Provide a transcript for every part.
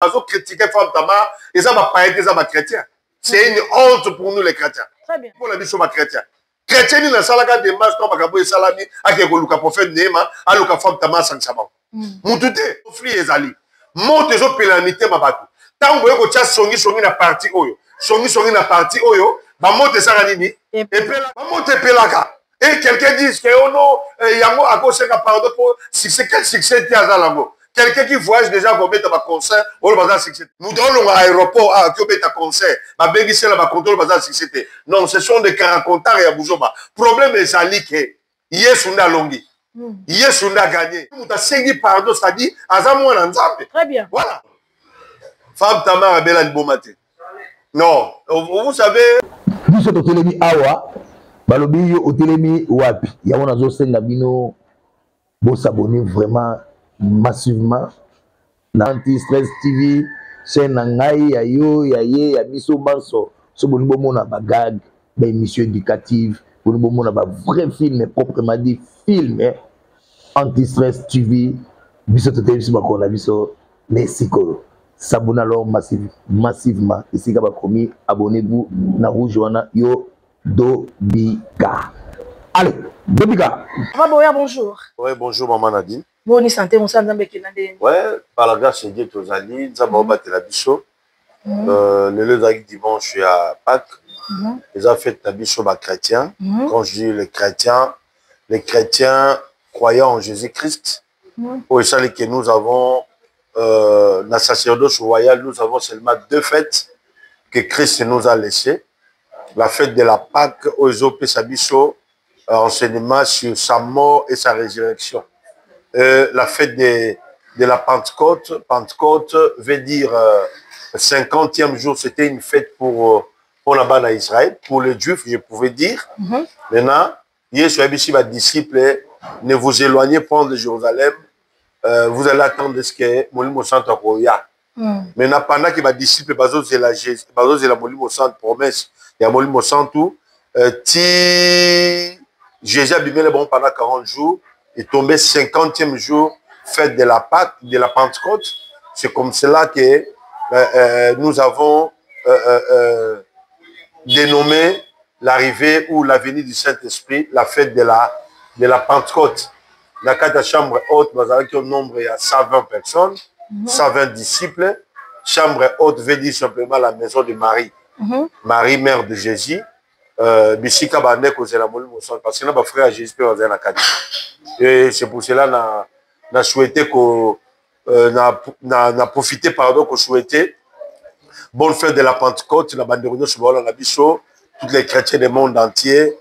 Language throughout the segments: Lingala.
bazo critiquer femme tama et ça va pas être ça va chrétien. C'est une honte pour nous les chrétiens. Très bien. Pour la vie sur ma chrétien. Chrétien ni na salaka de mas to bakabo salami ake ko luka prophète Nema aluka femme tama sans sabon. Mutute ofli ezali. Monte zo pénalité mabatu. Tant boye ko tia songi na parti oyo. Songi na parti oyo, ba monte ça nini et pela ba monte pelaka. Et quelqu'un dit que oh non, yango a cause pardon pour succès quel succès tu as dans lango. Quelqu'un qui voyage déjà pour mettre un concert, on va succès. Nous donnons l'aéroport à qui mettre un concert, ma bégi c'est là ma contrôle va succès. Non, ce sont des caracontars et à Bouzoba. Problème est sali que Yesunda longi. Yesunda gagné. Nous t'as segui pardon, ça dit azamo na nzambe. Très bien. Voilà. Femme Tamara bella de Bomate. Non, vous savez nous sommes au awa. Balobi yo otelemi wapi ya wana zo senga bino bo s'abonner vraiment massivement na Anti-Stress TV chaîne ngai ya yo ya ye ya biso banso so boni bo mona ba gag ba émission éducative boni bo mona ba vrai film proprement dit film Anti-Stress TV biso totelemi biso bakona biso mesiko s'abonner alors massivement ici ka ba komi abonnez-vous na rouge wana yo Dobika. Allez, Dobika. Maboya, bonjour. Oui, bonjour, maman Nadine. Bonne santé, mon sang d'Ambekina. Ouais, par la grâce de Dieu, tous alliés, nous avons battu la bicho. Le dimanche, je suis à Pâques. Ils ont fait la bicho chrétien. Quand je dis les chrétiens croyant en Jésus-Christ. Pour ça, que nous avons, la sacerdoce royale, nous avons seulement 2 fêtes que Christ nous a laissées. La fête de la Pâque, Ozope Sabiso, enseignement sur sa mort et sa résurrection. La fête de la Pentecôte, Pentecôte veut dire 50e jour, c'était une fête pour là-bas en Israël, pour les Juifs, je pouvais dire. Maintenant, Yesu Abisi, ma disciple, ne vous éloignez pas de Jérusalem, vous allez attendre ce que Molimo Santo Roya. Maintenant, pendant que ma disciple, Bazo la Molimo Santo promesse, il y a Molimo Santo, Jésus a bimé le bon pendant 40 jours, et tombé 50e jour, fête de la Pâque, de la Pentecôte. C'est comme cela que nous avons dénommé l'arrivée ou la venue du Saint-Esprit, la fête de la Pentecôte. Dans la chambre haute, nous avons un nombre, il y a 120 personnes, 120 disciples. Chambre haute veut dire simplement la maison de Marie. Marie, mère de Jésus. Bishika Bande, parce que là, frère Jésus peut avoir un cadeau. Et c'est pour cela qu'on a souhaité qu'on a profité, pardon, qu'on souhaitait bonne fête de la Pentecôte, la bande de réunion sur la Bichot, tous les chrétiens du monde entier,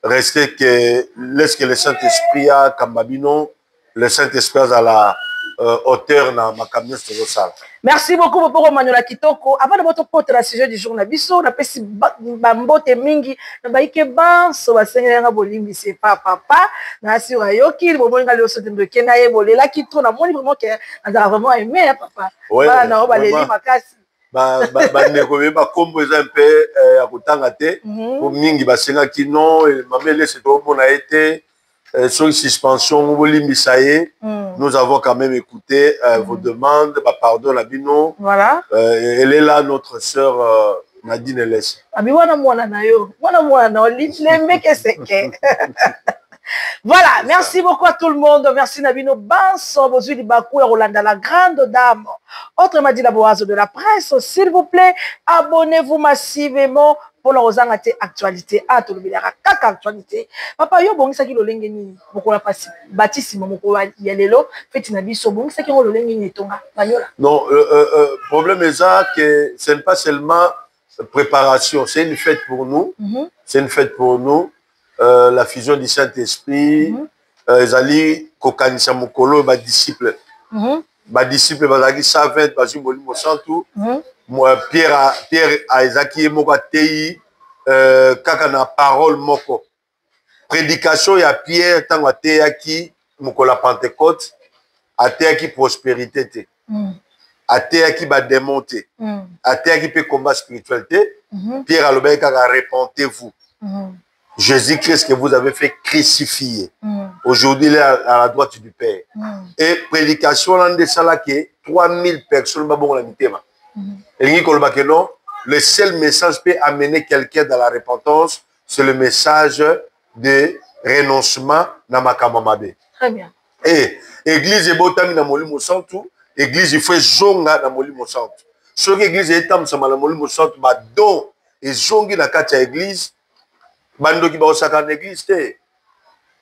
rester que laisse que le Saint-Esprit a Kambabino, le Saint-Esprit à la hauteur dans ma camion sur le salle. Merci beaucoup pour Manuela Kitoko. Avant de votre porte la sujet du jour, Nabiso, on a fait Bambote Mingi, on a dit so va seigneur nga bolimbi c'est papa, na sur Yoki, le moment où on de Kenaye bolé là qui tourne, moi vraiment que on a vraiment aimé papa. Voilà, na ba les makasi. Ba ne ko ba kombo za un peu à kutanga te, ko mingi ba senga kino, mamele c'est trop bon a été sur une suspension, nous avons quand même écouté vos demandes, pardon, la Bino. Voilà. Elle est là, notre sœur Nadine Elès. Voilà, merci beaucoup à tout le monde. Merci Nabino Banso, Bozui Bakou et Rolanda, la grande dame. Autrement dit, la boise de la presse, s'il vous plaît, abonnez-vous massivement pour la actualité. Ah, tout le monde a caca actualité. Papa, yo bon, ça qui le lengeni, beaucoup la passe, bâtissement, beaucoup y a l'élo, fait une abisso, bon, ça qui le lengeni tonga, magnola. Non, problème est ça que ce n'est pas seulement préparation, c'est une fête pour nous. C'est une fête pour nous. La fusion du Saint-Esprit, Zali, Kokanisa Mokolo, ma disciple. Ma disciple, Bazaki Savet, Bazou Molimo Santou. Moi, Pierre Aizaki Moka Tei, Kakana Parole Moko. Prédication, il y a Pierre, Tango Teyaki, Mokola Pentecôte, a Teyaki prospérité. A Teyaki ba démonter. A Teyaki peut combat spiritualité. Pierre Alobé, Kaka, répentez-vous. Jésus-Christ que vous avez fait crucifier. Aujourd'hui, il est à la droite du Père. Et prédication, l'un de ça là, que 3000 personnes babongo la mitema. Et non, le seul message peut amener quelqu'un dans la repentance, c'est le message de renoncement na makambo mabe. Très bien. Et église ebotami na molimo santu, église il faut zonga na molimo santu. Ce que église etam sama na molimo santu ba don et zongi na kati ya église bando ki ba osaka na église te.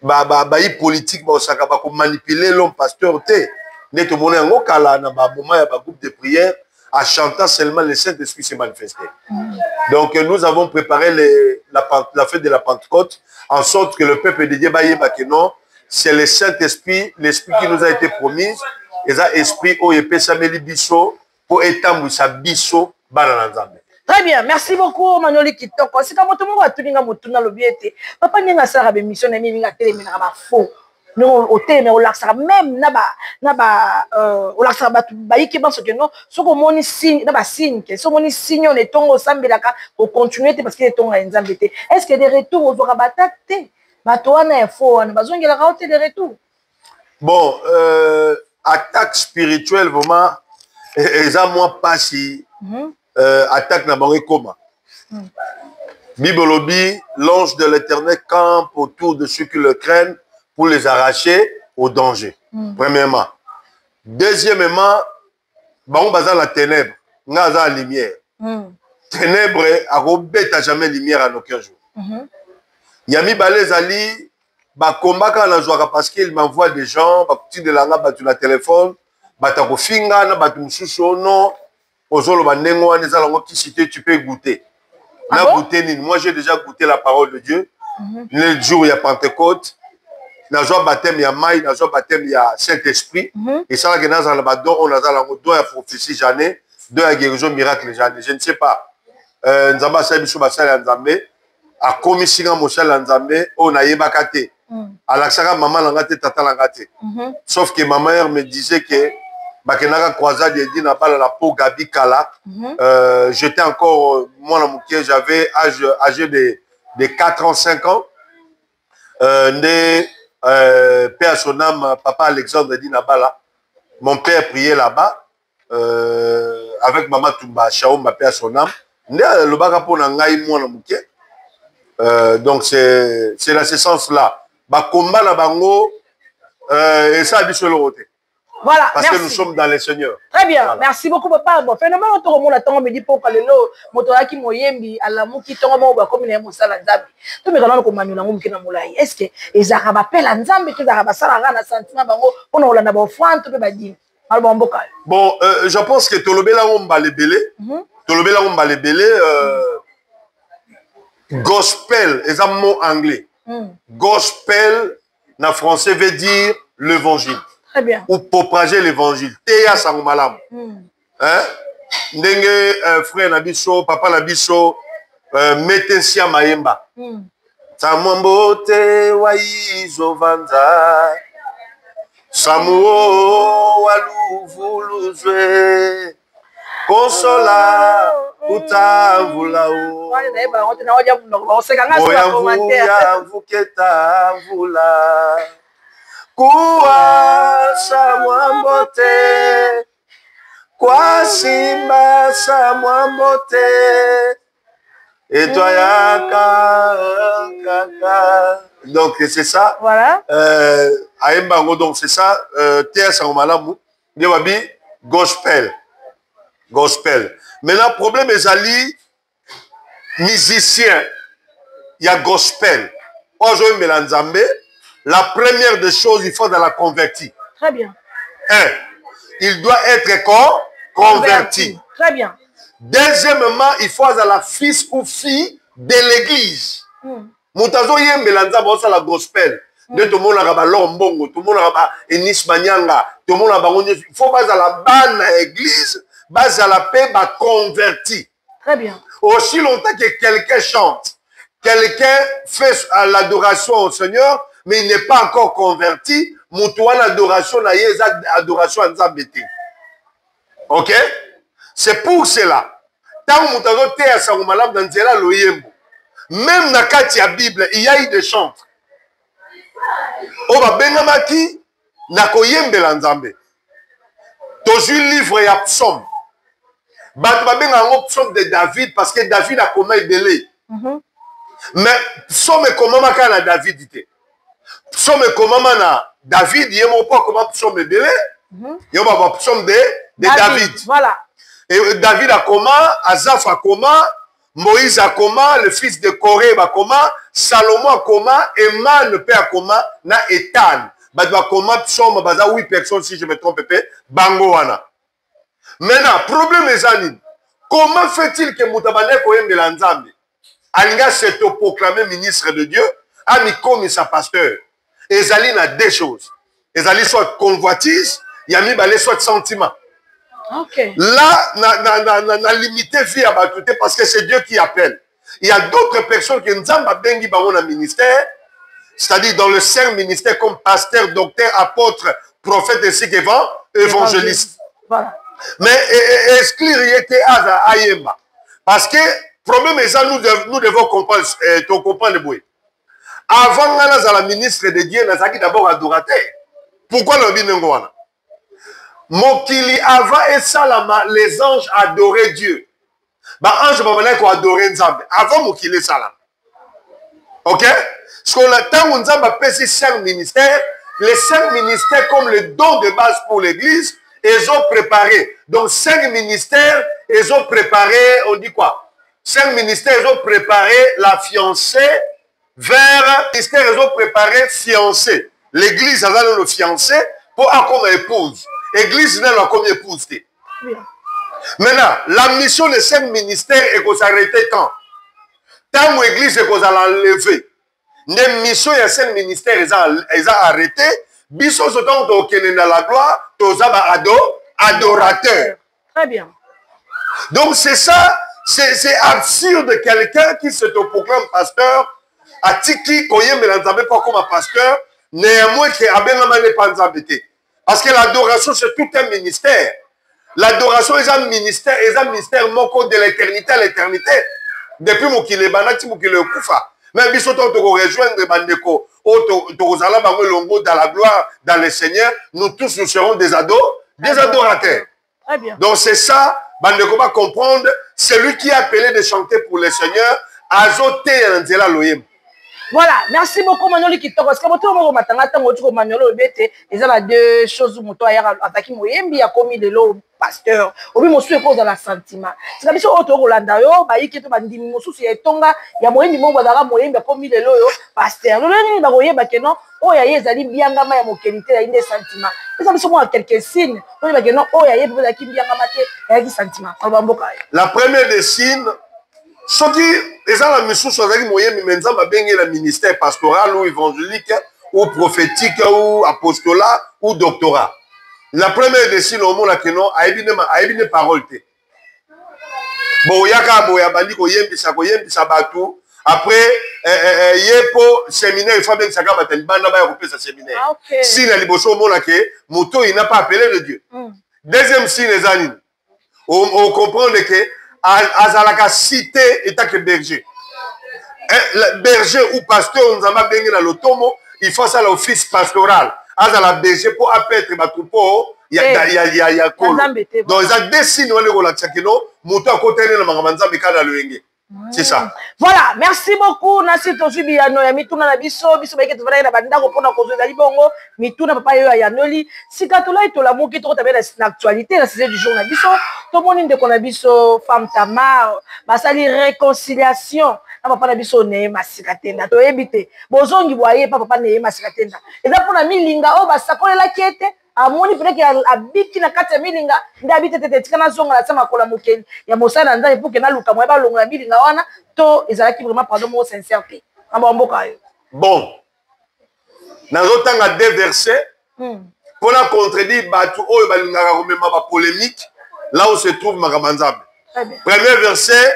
Ba politique ba osaka ba ko manipuler l'homme pasteur te. Ne te mona ngo kala na ba moment ya ba groupe de prière à chantant seulement le Saint-Esprit s'est manifesté. Donc nous avons préparé la fête de la Pentecôte en sorte que le peuple de Dieu que non, c'est le Saint-Esprit, l'Esprit qui nous a été promis, et ça esprit au épée sameli biso pour étendre sa biso bananzambe. Très bien, merci beaucoup Manoli Kitoko. C'est comme tout le monde a tout le monde papa n'a pas de mission na minga télé mais na ba faux. Nous au thème au laxara même naba au laxara ba yiki banso que non so ko moni signe naba signe que so moni signe on est tongo sambelaka au continuer parce que tonga nzambe te. Est-ce que des retours aux rabatate batoana info on bazongela ka hôtel des retours. Bon, attaque spirituelle vraiment et ça moi pas si attaque na bango koma. Bibolobi, l'ange de l'Éternel campe autour de ceux qui le craignent pour les arracher au danger. Premièrement. Deuxièmement, on va la ténèbre, on a la lumière. Ténèbre, à jamais lumière en aucun jour. Yami Balez Ali, combat quand la joie parce qu'il m'envoie des gens, de la téléphone, finga, non, tu peux goûter. Moi j'ai déjà goûté la parole de Dieu. Le jour il y a Pentecôte. Dans le baptême, il y a Maï, dans le baptême, il y a Saint-Esprit. Et ça, on a la prophétie, deux à guérison miracle, je ne sais pas. Nzamba Saïbichou Bassal Nzambe, a commis Singa Moshal Nzambe, on a yébakate. À l'accent, maman l'angate, tata l'angate. Sauf que ma mère me disait que, Bakenaka croisade, il dit, n'a pas la peau Gabi Kala. J'étais encore, moi, j'avais âgé de 4 ans, 5 ans. Père à son âme, papa Alexandre dit Nabala. Mon père priait là-bas avec maman Tumba Chao, ma père à son âme. Donc c'est dans ce sens-là. Combat la bango et ça a dit sur le côté. Voilà, parce merci. Que nous sommes dans le Seigneur. Très bien, voilà. Merci beaucoup papa. Bon, phénomène autour de mon me dit pour que le motoraki moyembi alamu ki tongo mo ba comme les musala nzambi. Tout me kana ko manyuna ngum kina mulai. Est-ce que ezaka ba pela nzambi to zaka ba sala ngana sentiment bango pona olanda ba offrande to ba di. Bon, je pense que tolobela ngomba lebele. Tolobela ngomba lebele gospel est un mot anglais. Gospel na français veut dire l'évangile. Très bien. Ou propager l'évangile. Teya sangumalam. Hein? Ndenge frère Nabiso, papa Nabiso, Metensia Mayemba. Samwambote waizo vanza. Samuo waluvuluzwe. Konsola utavulao. Oya vuketa vula. Kuwa samwambote kwa simba samwambote etoyaka kaka. Donc c'est ça. Voilà. Aimbango, donc c'est ça. Théa Sangomalamu, Dewabi, gospel. Gospel. Maintenant, problème est Ali, musicien. Il y a gospel. Aujourd'hui, Mélanzambe. La première des choses, il faut dans la convertie. Très bien. Il doit être converti. Très bien. Deuxièmement, il faut dans la fils ou fille de l'église. Moutazo yembelanza bosa la gospel. De tout le monde a lombongo, tout le monde a Enis Manyanga, tout le monde a il faut pas à la banne à l'église, base à la paix, converti. Très bien. Aussi longtemps que quelqu'un chante, quelqu'un fait l'adoration au Seigneur, mais il n'est pas encore converti, moutouan l'adoration na yeza adoration à Nzambeti. Ok? C'est pour cela. Tant moutazo te à Sangomalam dans Nzela Loyembo. Même dans la Bible, il y a eu des chantres. On va bengamaki na koyembela Nzambe. Toujours livre et psaume. Psaume de David parce que David a comment délai. Mais psaume est comment na David dit. Psaume est comment na David, il y a pas comment psaume de délai. Il y a pas psaume de David. Voilà. Et David a comment, Asaph a comment, Moïse a comment, le fils de Corée a comment, Salomon a comment, Eman le père a comment, na Ethan. Badwa comment psaume baza 8 personnes si je me trompe pas, bango wana. Maintenant, problème est Zanine. Comment fait-il que Moutabane Koyem de l'Anzambi Alinga s'est proclamé ministre de Dieu, a mis comme sa pasteur. Et Zaline a deux choses. Et Zaline soit convoitise, il y a mis balé soit sentiment. Okay. Là, n'a limité vie à Batouté parce que c'est Dieu qui appelle. Il y a d'autres personnes qui nous ont bengi dans un ministère, c'est-à-dire dans le saint ministère comme pasteur, docteur, apôtre, prophète ainsi qu'évangéliste. Voilà. Mais exclure était à Ayemba. Parce que le problème est ça, nous devons comprendre le bruit. Avant la ministre de Dieu, nous avons d'abord adorateur. Pourquoi le binengoana? Mokili avant et salama, les anges adoraient Dieu. Bah ange va ko adorer Nzambe. Avant Mokili salama. OK? Parce qu'on a tant on Nzambe appelle ces 5 ministères, les 5 ministères comme le don de base pour l'église. Ils ont préparé. Donc, 5 ministères, ils ont préparé, on dit quoi? 5 ministères, ils ont préparé la fiancée vers... ministère, ils ont préparé fiancée. L'église, elle a le fiancé pour avoir comme épouse. L'église, elle a comme épouse. Maintenant, la mission des 5 ministères est qu'on s'arrêtait quand? Tant que l'église est qu'on l'enlever. Les missions des 5 ministères, ils ont arrêté. Biso sotant au dans la gloire, tozaba adorateur. Très bien. Donc c'est ça, c'est absurde quelqu'un qui se proclame pasteur, à Tiki, Koye, mais n'entendait pas comme un pasteur, néanmoins qui a bien la n'est pas embêté. Parce que l'adoration, c'est tout un ministère. L'adoration est un ministère moko de l'éternité à l'éternité. Depuis Moukile Banati, Moukile Koufa. Mais biso to rejoindre Bandeko. Dans la gloire, dans le Seigneur, nous tous nous serons des adorateurs. Très bien. Donc c'est ça, Bandeko va comprendre, celui qui a appelé de chanter pour le Seigneur, azoté Nzela Loyem. Voilà, merci beaucoup Manoli Kitoko. Parce que vous matanga tango tu Manolo bete, ils ont deux choses moto aya ataki moyembi ya komi de l'eau pasteur. Obi mosu pose dans la sentiment. C'est comme si auto Rolanda yo ba yiki to bandimi mosu ya tonga ya moyembi mo bazaka moyembi ya komi de l'eau yo pasteur. Lolo ni ba koyeba ke non o ya yezali biangama ya mokelité ya inde sentiment. C'est comme si moi quelques signes, on ba ke non o ya yeba za kimbiangama te ya ki sentiment. La première des signes ce qui est la mission sur le ministère pastoral ou évangélique ou prophétique ou apostolat ou doctorat. La première des signes au monde là que non a une parole. Bon yaka boya bandi ko yembisa batu après yepo séminaire il faut bien que ça va être banda ba couper ce séminaire. Si la liboso au monde là que moto il n'a pas appelé le Dieu. Deuxième signe les amis. On comprend que Azalaka cité état que berger. Berger ou pasteur, nous avons bien dans l'automo, il faut ça l'office pastoral. Azala berger pour appeler ma troupeau, il y a quoi. Donc, ils ont des signes, on est relaxé, mouton à côté de la mangamanza, mais quand le c'est ça. Voilà, merci beaucoup. Nasi Tosubi Yano, ya mituna na biso, biso ba ekete na banda ko pona ko zali bongo, mituna papa yo ya Noli. Sikatola itola moki to tabe na actualité la saison du jour na biso. To moni nde ko na biso femme Tamar, basali réconciliation. Na papa na biso ne masikatenda to ebite. Bozongi boye papa ne masikatenda. Eza pona milinga o basakolela kete. Amoni peut-être qu'il a biki na kati ya milinga ndabite tete tikana zonga la sama kola mokeli ya mosana nzai pour que na luka moyeba longola milinga wana to ezalaki vraiment pardon mo sincérité amboka yo. Bon nazotanga deux versets pour la contredire batu oyo balingaka komema ba polémique là où se trouve Magamanzab. Premier verset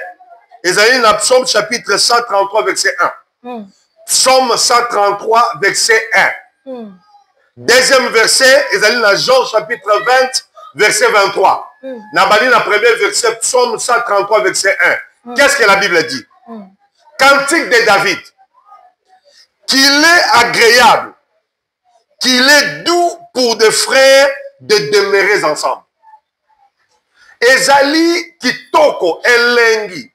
ezali na Psaume chapitre 133 verset 1. Psaume 133 verset 1. Deuxième verset, ils dans Jean chapitre 20, verset 23. Nabali na premier verset, Psaume 133, verset 1. Qu'est-ce que la Bible dit? Cantique de David. Qu'il est agréable, qu'il est doux pour des frères de demeurer ensemble. ezali kitoko elengi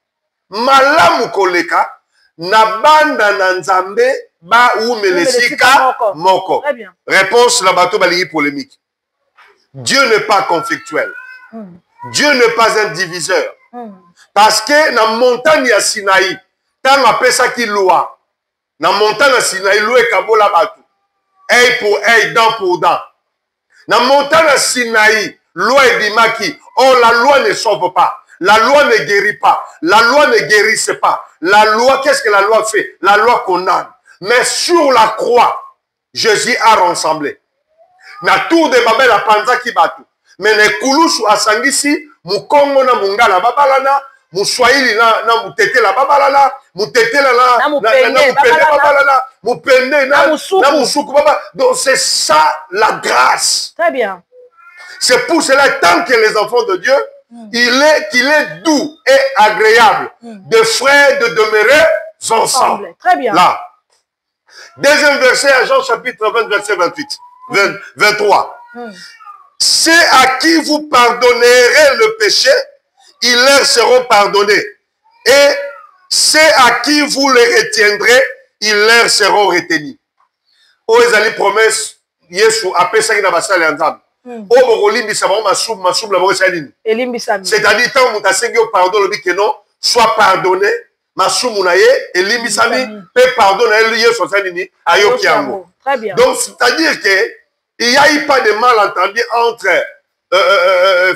malamu koleka na banda na nzambe ba umelesika moko. Réponse la bateau balingi polémique. Dieu n'est pas conflictuel. Dieu n'est pas un diviseur. Parce que na montagne ya Sinaï, tant apesa ki loi. Na montagne ya Sinaï, loi kabola batu. Œil pour œil, dent pour dent. Na montagne ya Sinaï, loi ebimaki. Oh, la loi ne sauve pas. La loi ne guérit pas. La loi ne guérisse pas. La loi, qu'est-ce que la loi fait? La loi condamne. Mais sur la croix, Jésus a rassemblé. Na tour de Babel a panzaki batu. Mais ne kulusu asangisi, mukongo na mungala babalana, muswahili na mutete la babalana, mutete la mupende babalana, mupende na musuku baba. Donc c'est ça la grâce. Très bien. C'est pour cela, tant que les enfants de Dieu, qu'il est doux et agréable de frères de demeurer ensemble. Très bien. Là. Deuxième verset à Jean chapitre 20, verset 23. Ceux à qui vous pardonnerez le péché, ils leur seront pardonnés. Et ceux à qui vous les retiendrez, ils leur seront retenus. Oh, ils allaient promesse, Yesu, après ça, il n'a pas ça, les ensemble. C'est-à-dire, tant que vous pardon, le dit que non, soit pardonné, très bien. Donc, c'est-à-dire que il n'y a eu pas de malentendu entre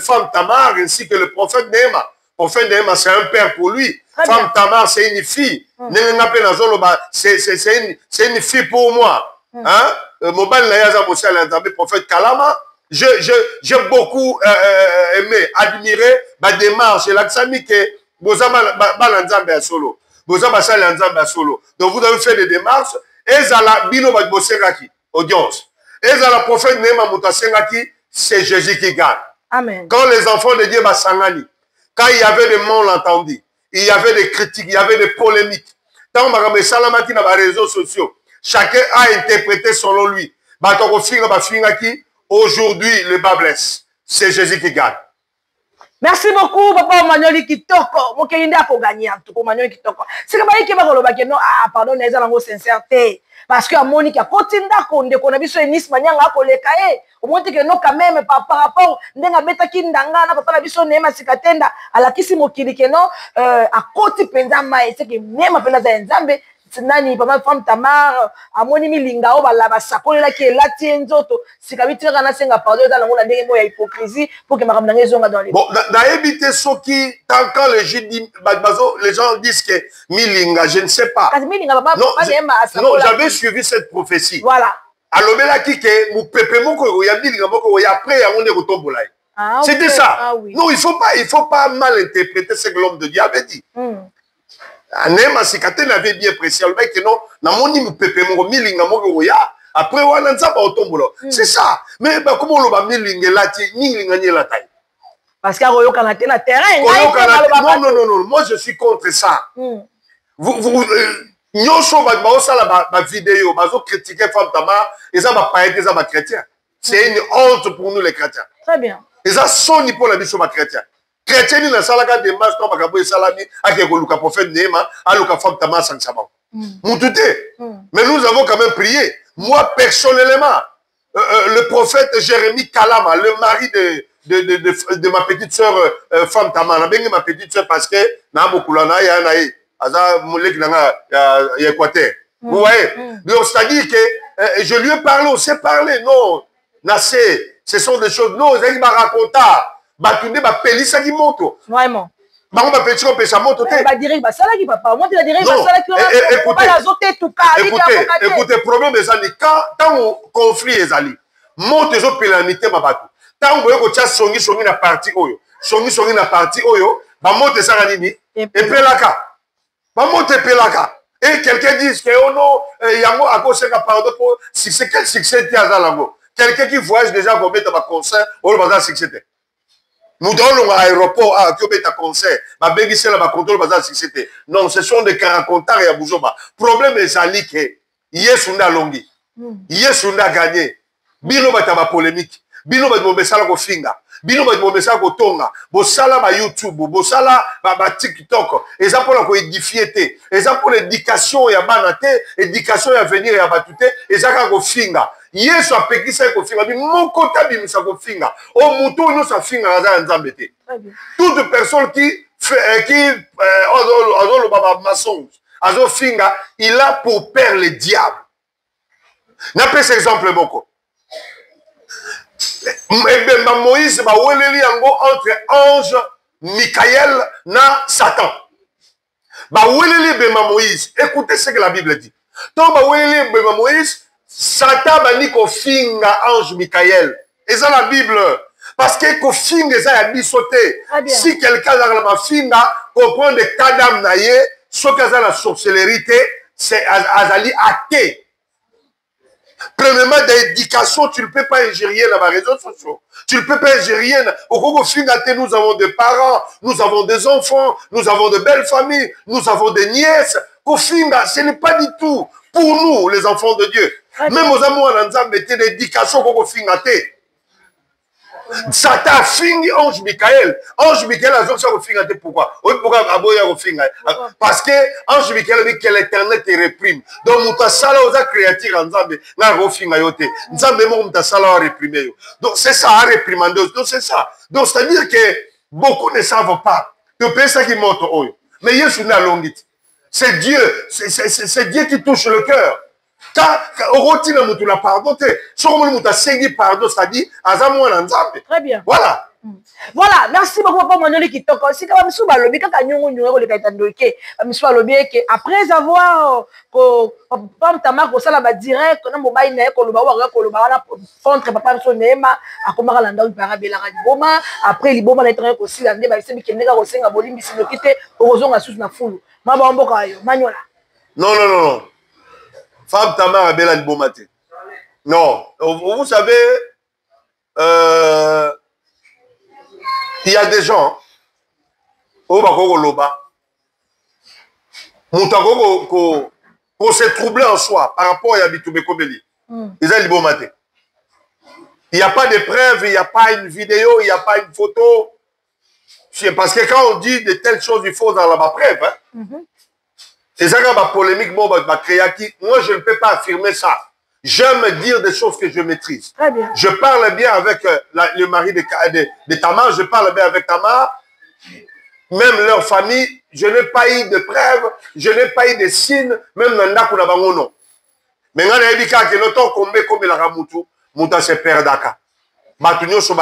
femme Tamar ainsi que le prophète Néhéma. Le prophète Néhéma, c'est un père pour lui. Femme Tamar, c'est une fille. C'est une fille pour moi. Hein? Le prophète Kalama. J'ai beaucoup aimé, admiré la démarche et l'accent que vous avez solo. Donc vous avez fait des démarches. Et la bino bagboseraki audience. Et la prophète Néhéma Moutasengaki, c'est Jésus qui gagne. Amen. Quand les enfants de Dieu basangani, quand il y avait des malentendus, il y avait des critiques, il y avait des polémiques. Tant que Salamati dans les réseaux sociaux, chacun a interprété selon lui. Aujourd'hui, le bas blesse. C'est Jésus qui gagne. Merci beaucoup, Papa Manuel Kitoko. Mon kende a pour gagner en tout cas, Manuel Kitoko. C'est comme ça que va le non, ah, pardon, les gens ont sincérité. Parce que Monica, continue qu'on a vu sur Nice, Manianga, Koleka, au moins que non, quand même, par rapport, n'enga beta kindanga, na papa la biso nema sikatenda, à la kisimo kirikeno, à côté pendama, et c'est que même pendant Nzambe, nani papa femme Tamar amoni milinga o balaba sakolela ki elati nzoto sikabiti kana senga pardon dans la ndenge mo ya hypocrisie pour que makambo ngezonga dans les bon na éviter soki quand les gens disent que milinga je ne sais pas milinga papa non j'avais suivi cette prophétie voilà alobela ki ke mu pepe moko ya milinga moko ya après ya onde kotombola c'était ça non il faut pas mal interpréter ce que l'homme de Dieu avait dit. Néhéma Sikatena avait bien précisé le mec que non namoni mupepe moko milinga moko ya après wana nzamba otombola c'est ça mais comment on va milinga lati milinga ni la taille parce qu'il y a un terrain non moi je suis contre ça vous nyonso ba sala ba vidéo bazo critiquer femme Tamar et ça va pas être ça ba chrétien c'est une honte pour nous les chrétiens très bien et ça sonne pour la biso ba chrétien chrétien ni na salaka de mas to bakabo salami ake ko luka prophète Néhéma aluka femme Tamar sansama mutute mais nous avons quand même prié moi personnellement le prophète Jérémie Kalama le mari de ma petite sœur femme Tamar na bengi ma petite sœur parce que na bokulana ya nae aza moleki nanga ya Équateur vous voyez donc c'est-à-dire que je lui ai parlé on s'est parlé non na ce sont des choses non ils m'a raconté batunde ba pelisa ki moto vraiment bango ba pelisa ko pesa moto te ba direct ba sala ki papa moi tu la direct ba sala ki écoutez la zote tout cas écoutez problème ezali quand conflit ezali moto ezo pelanité ba batu tant boye ko tia songi na parti oyo songi na parti oyo ba moto esala nini epelaka ba moto epelaka et quelqu'un dit que oh non yango akoseka pardon pour succès quel succès ti azalango quelqu'un qui voyage déjà pour mettre ba concert au bazar succès. Nous donnons à l'aéroport à Kyobeta concert, ma bégi c'est là ma contrôle bazar succès. Non, ce sont des caracontars et à Bouzoba. Problème est sali que Yesunda longi, Yesunda gagné. Bino bata ma polémique, Bino bat bombe sala ko finga, bino bomesa kotonga bosala ba YouTube bosala ba TikTok eza mpona koédifie te eza mpona éducation ya bana te éducation ya venir ya bato te eza kaka kofinga yesu apekisaki kofinga moko te abimisa kofinga o motu oyo nyonso afingaka aza ya nzambe te toute personne qui azoloba ba mensonge azofinga il a pour père le diable napesa exemple moko ebemba Moïse baweleli yango entre ange Michael na Satan baweleli ebemba Moïse écoutez ce que la Bible dit donc baweleli ebemba Moïse Satan bandi kofinga ange Michael eza la Bible parce que kofinga eza ya biso te si quelqu'un azaka na mafinga comprendre kadam na ye soki aza na sorcellerie te c'est azali athée. Premièrement, d'éducation, tu ne peux pas ingérer dans les réseaux sociaux. Tu ne peux pas ingérer. Nous avons des parents, nous avons des enfants, nous avons de belles familles, nous avons des nièces. Ce n'est pas du tout pour nous, les enfants de Dieu. Même aux amours, on a mis l'éducation pour Satan fingi ange Michael. Ange Michael a dit que pourquoi? Parce que ange Michael dit que l'éternel te réprime. Donc, muta sala oza créature nzambe na rofinga yote. Nzambe mo muta sala a réprimer. Donc c'est ça à réprimander. Donc c'est ça. Donc c'est-à-dire que beaucoup ne savent pas. Tu peux ça qui monte oyo. Mais Yesu na longite. C'est Dieu, c'est Dieu qui touche le cœur. Très bien. Voilà. Voilà, merci beaucoup papa Manoli Kitoko. Si quand même sous balobi kaka nyongo nyongo le katandoke, monsieur balobi que après avoir papa Tamar ko sala ba direct na mobile na ko loba wana contre papa so nema akomaka landa u para bela ka boma après liboma na train ko sila nde ba sebi keneka ko senga bolimbi sino kite ozonga susu na fulu. Maba mboka yo manyola. Non. Femme Tamar a bela liboma te. Non, vous savez il y a des gens au Bakoko Loba Moutako pour se troubler en soi par rapport à Yabitoube Kobeli. Ils ont libomate. Il n'y a pas de preuves, il n'y a pas une vidéo, il n'y a pas une photo. Parce que quand on dit de telles choses, il faut dans la preuve. C'est ça la polémique. Moi, je ne peux pas affirmer ça. J'aime dire des choses que je maîtrise. Très bien. Je parle bien avec le mari de Tamar, je parle bien avec Tamar. Même leur famille, je n'ai pas eu de preuves, je n'ai pas eu de signes, même dans Ndako Nabangono. Mais quand on dit que notre combat comme la Ramutu, Mouta se perd Daka. Batunyo so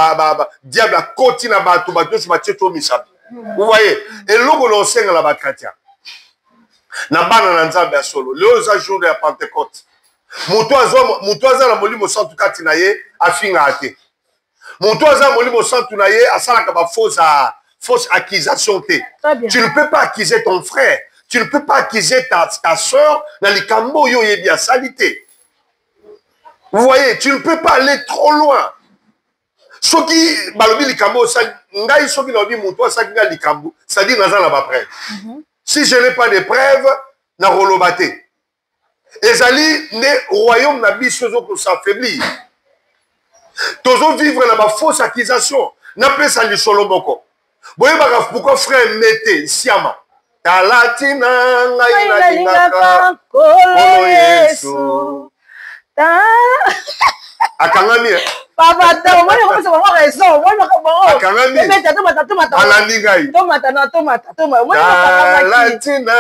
diable a côté na batu, batunyo so batieto misabi. Vous voyez? Et l'on enseigne la bas chrétien. Na bana nzambe solo. Le jour de la Pentecôte. Mutoaza la molimo santu kati na ye afinga ate. Mutoaza molimo santu na ye asala kaba fausse accusation te. Tu ne peux pas accuser ton frère, tu ne peux pas accuser ta soeur dans les cambo yo yebi a salité. Vous voyez, tu ne peux pas aller trop loin. Soki balobi likambo sa ngai soki lobi mutoa sa kinga likambo, ça dit naza la ba preuve. Si je n'ai pas de preuves, na rolobate. Ezali ne royaume na biso pour s'affaiblir. Toujours vivre là-bas fausse accusation. N'a pas ça li solo moko. Boye baka pourquoi frère mette siama. Talatina ngai lingaka kolo Yesu. Akangami. Papa ta moi on se voir raison. Moi je comprends. Akangami. Tomata. Alandingai. Tomata. Moi Talatina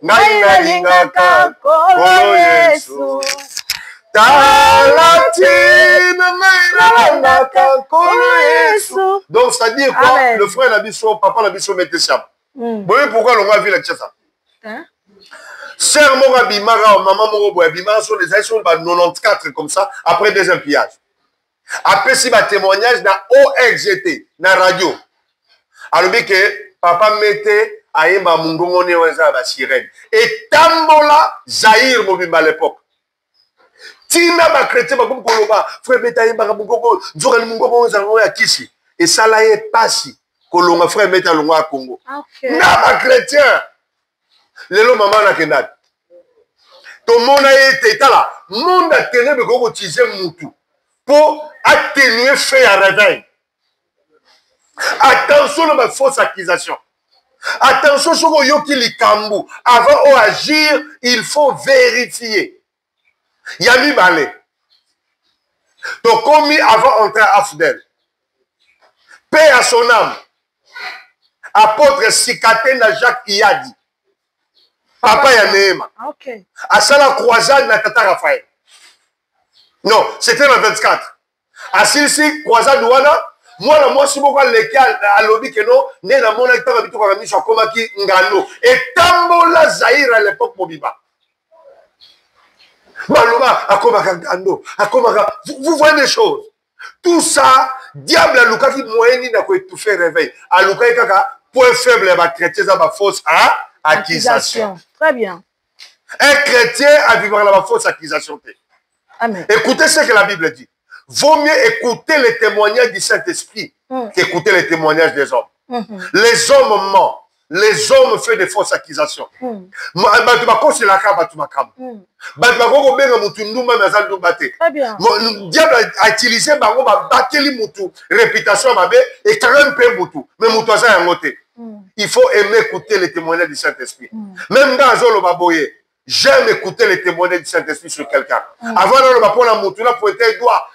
ngai lingaka kolo Yesu. Donc, c'est-à-dire quoi? Amen. Le frère Nabiso, papa Nabiso mette ça. Vous voyez pourquoi l'on va vivre avec ça? Sœur Morabi, Mara, maman Morabi, Mara sont des années 94 comme ça, après deuxième pillage. Après, si ma témoignage dans ORGT, dans la radio. Alors, que papa mettait à Yemba Mungongone Weza la sirène. Et Tambola, Zahir Mobimba à l'époque. Tina ba chrétien ba comme koloba frère Betaye ba Mungongo nzora Mungongo zango ya kisi et ça là est passé kolonga frère Beta longa à Congo. Okay. Na ba chrétien lelo maman na kendat. Tout monde a été là. Monde a tenu de go utiliser mutu pour atténuer fait à réveil. Attention à ma fausse accusation. Attention sur le yoki likambu. Avant d'agir, il faut vérifier. Yami balé. Donc, comme avant d'entrer à Fidèle. Paix à son âme. Apôtre Sikate na Jacques Iyadi. Papa Yaneema. Ok. À ça la croisade na Tata Raphaël. Non, c'était le 24. À Silsi, croisade ouana. Moi, si beaucoup les cas à l'objet que non, né dans mon état habitué à la mission comme qui ngano. Et tambola Zahir à l'époque Mobiba. Maloma, à Ngano, vous voyez des choses. Tout ça, diable à Luka qui moyenne n'a pas tout fait réveil. À Luka et Kaka, point faible, il va traiter ça ma fausse accusation. Très bien. Un chrétien a vivre la fausse accusation. Amen. Écoutez ce que la Bible dit. Vaut mieux écouter les témoignages du Saint-Esprit qu'écouter les témoignages des hommes. Les hommes mentent. Les hommes font des fausses accusations. Très bien. Le diable a utilisé réputation et quand même peu Moutou. Mais Moutou a un côté. Il faut aimer écouter les témoignages du Saint-Esprit. Même dans Zolo Baboye, j'aime écouter les témoignages du Saint-Esprit sur quelqu'un. Avant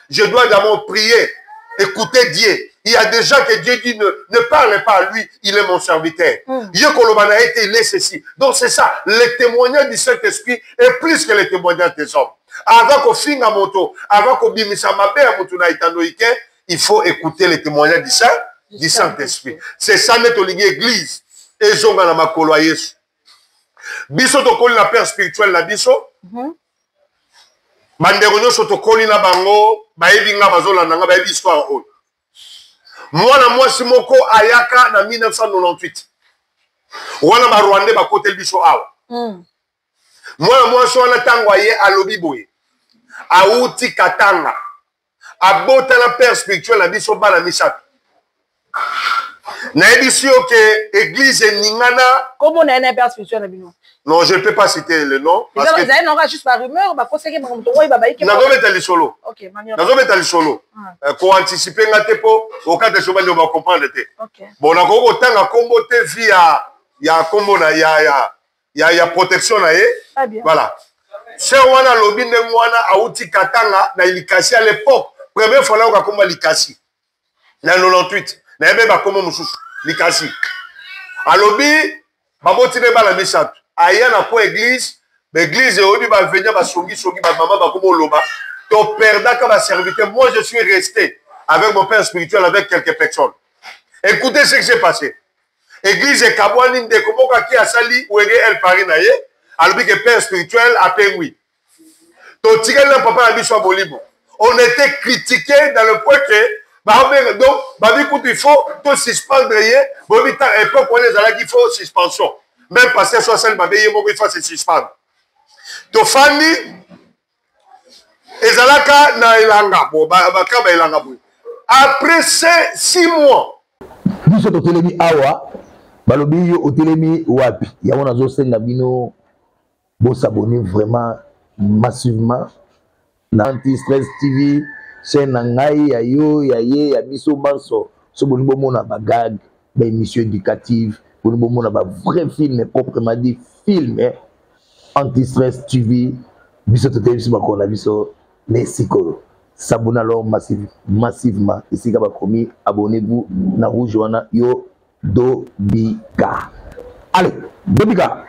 je dois d'abord prier, écouter Dieu. Il y a des gens que Dieu dit ne parlez pas à lui, il est mon serviteur. Dieu Kolobana été, il est ceci. Donc c'est ça, les témoignages du Saint-Esprit est plus que les témoignages des hommes. Avant qu'on finisse à moto, avant qu'on bimisa ma belle moto na itanoïke, il faut écouter les témoignages du Saint-Esprit. C'est ça notre église. Et zonga na makolo a Yesu. Biso tokoli la père spirituel la biso. Bandeko nyonso tokoli na bango, bayebi nga bazolanda nga bayebi histoire oyo. Mwana mwasi moko ayaka na 1998. Wana ba Rwandais bakoteli biso awa. Mwana mwasi wana tango aye alobi boye. Auti Katanga. Abota la père spirituel la biso bana misato. Na ebisi yo ke église ningana. Comment on a un père spirituel na bino? Non, je ne peux pas citer le nom. Parce que ça n'a juste pas rumeur, bah faut que ça le solo. OK, le solo. Pour anticiper ngate po, au cas de chemin on va comprendre té. OK. Bon, na ko tanga kombo te via ya kombo na ya protection na ye. Voilà. C'est wana lobi ne mwana auti Katanga na ilikasi à l'époque. Première fois là on a kombo likasi. Na 98. Na ebe ba kombo mususu likasi. Alobi babotine ba la misatu. Aya na ko église, l'église obi ba venir ba songi ba maman ba komo loba. To perda ka ba serviteur. Moi je suis resté avec mon père spirituel avec quelques personnes. Écoutez ce qui s'est passé. Église Kabwani de komoka ki asali ou elle Paris na ye, alobi que père spirituel a pengui. To tirer le papa na biso bolibo. On était critiqué dans le point que donc écoute il faut to suspendre ye, bobi ta époque on les ala qu'il faut suspension. Même pasteur Soissel m'a veillé, il faut se suspendre. Tofani, ezalaka na ilanga, bakaba ilanga. Après 6 mois. Biso totelemi awa, balobi yo otelemi wapi. Ya wana zo senga bino bo s'abonner vraiment massivement na Anti-Stress TV, chaîne na ngai ya yo ya ye ya biso banso. So boni bo mona bagag, ba émission éducative. Pour nous montrer un vrai film, proprement dit film, Anti-Stress TV, biso tote biso bakona biso les psychologues. S'abonnez alors massivement. Ici kaba komi, abonnez-vous na rouge wana yo Dobika. Allez, Dobika.